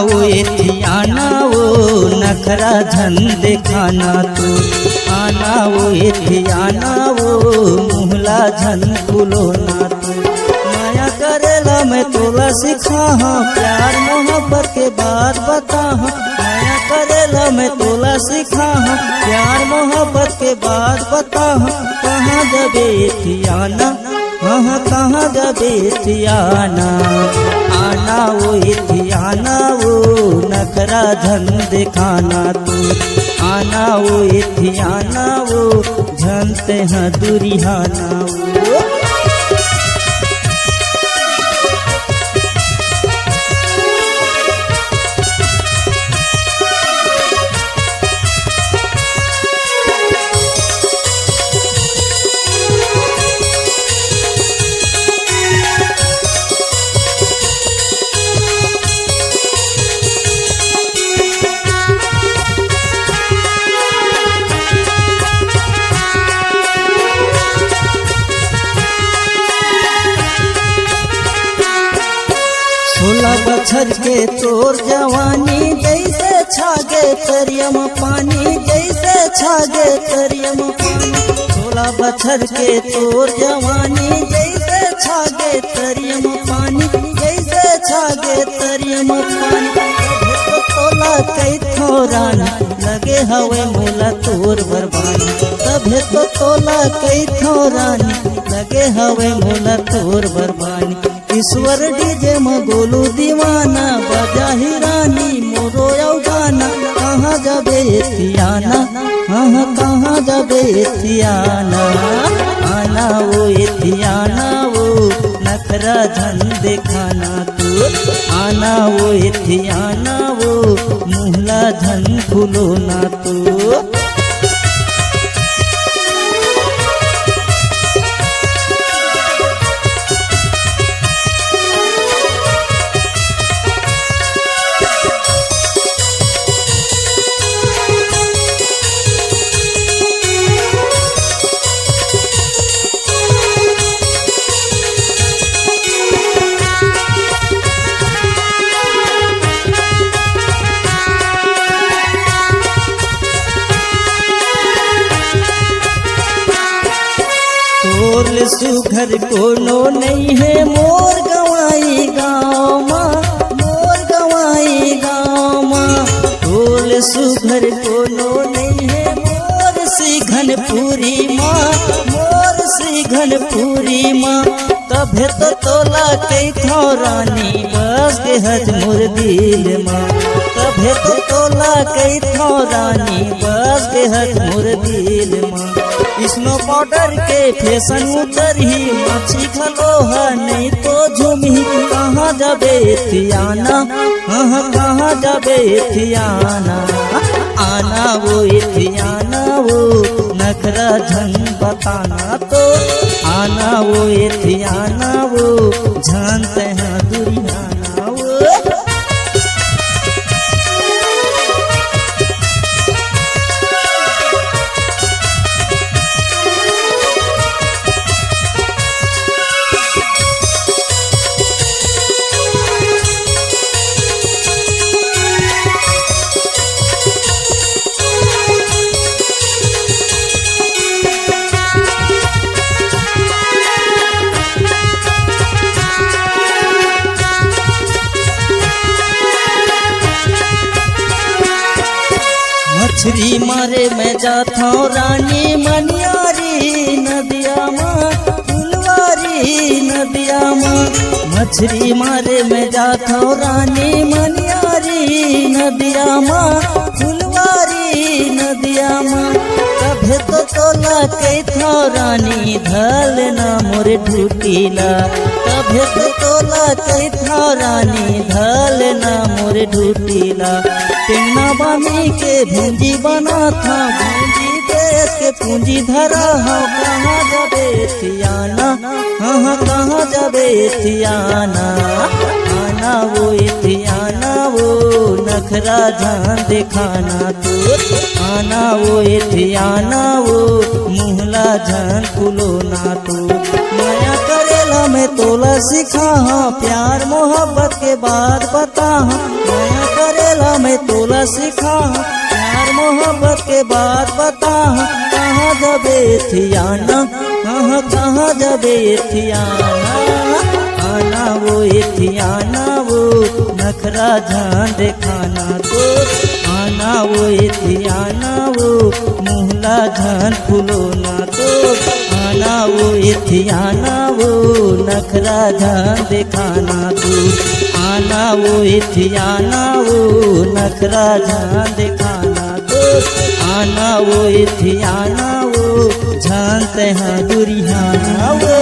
वो एथियाना वो नखरा झन दिखाना तू आना वो एथियाना वो मुहला झन फुलोना तू माया करेला मैं तोला सिखा प्यार मोहब्बत के बात बता माया करेला मैं तोला सिखा प्यार मोहब्बत के बात बता कहाँ जबे एथियाना कहाँ जबे एथियाना आना वो एथियाना वो नखरा झन दिखाना तू आना वो एथियाना वो झनते हैं दुरिहाना वो सोलह बछर के तोर जवानी जैसे छागे करियम पानी जैसे छागे करियम पानी 16 बछर के तोर जवानी जैसे छागे करियम पानी जैसे छागे करियम पानी तो तोला कई थोराना लगे हवे मोला तोर बरबानी तभे तो तोला कई थोरानी लगे हवे मोला तोर बरबानी ईश्वर डीजे में गोलू दीवाना बजा ही रानी मोरो गाना कहाँ जबे एथियाना कहाँ जबे एथियाना आना वो एथियाना वो नखरा झन दिखाना तू आना वो एथियाना वो मुहला झन फुलोना तू तोर सुघर कोनो नहीं है मोर गवाई गाँव मोर गवाई गाँव तोर सुघर कोनो नहीं है मोर सिघनपुरी मोर सिघनपुरी तभे तो तोला कई थोरानी बस के हज मोर दिल तभे तो तोला कई थोरानी बस के हज मोर दिल स्नो पाउडर के फैशन उतर ही मच्छी खलोहा नहीं तो झूमी कहाँ जबे एथियाना कहाँ जबे एथियाना आना वो एथियाना वो नखरा झन बताना तो आना वो एथियाना वो जानते हैं दुरियाना वो मछली मारे मैं जाता हूँ रानी मनियारी नदिया फुलवारी नदिया मछली मारे मैं जाता हूँ रानी मनियारी नदिया फुलवारी नदिया तभे तो तोला कई थोरानी धल न मोर ढूटीला तभे तो तोला कई थोरानी धल न मोर ढूटीला टेंगना बामी के भूंजी बना था भूंजी देश के पूंजी धरा हो कहाँ जबे एथियाना कहाँ जबे एथियाना आना वो एथियाना वो नखरा झन दिखाना तू आना वो एथियाना वो मुहला झन फुलोना तू माया करेला मैं तोला सिखा प्यार मोहब्बत के बात बता माया करेला मैं तोला सिखा प्यार मोहब्बत के बात बता कहाँ जबे थियाना कहाँ जबे थियाना आना वो थियाना वो नखरा जान दिखाना तो आना वो थियाना वो मुहला जान फुलोना तो आना वो थियाना वो नखरा जान दिखाना तो आना वो थियाना वो नखरा जान दिखाना तो आना वो थियाना वो जानते हैं दुरियाना वो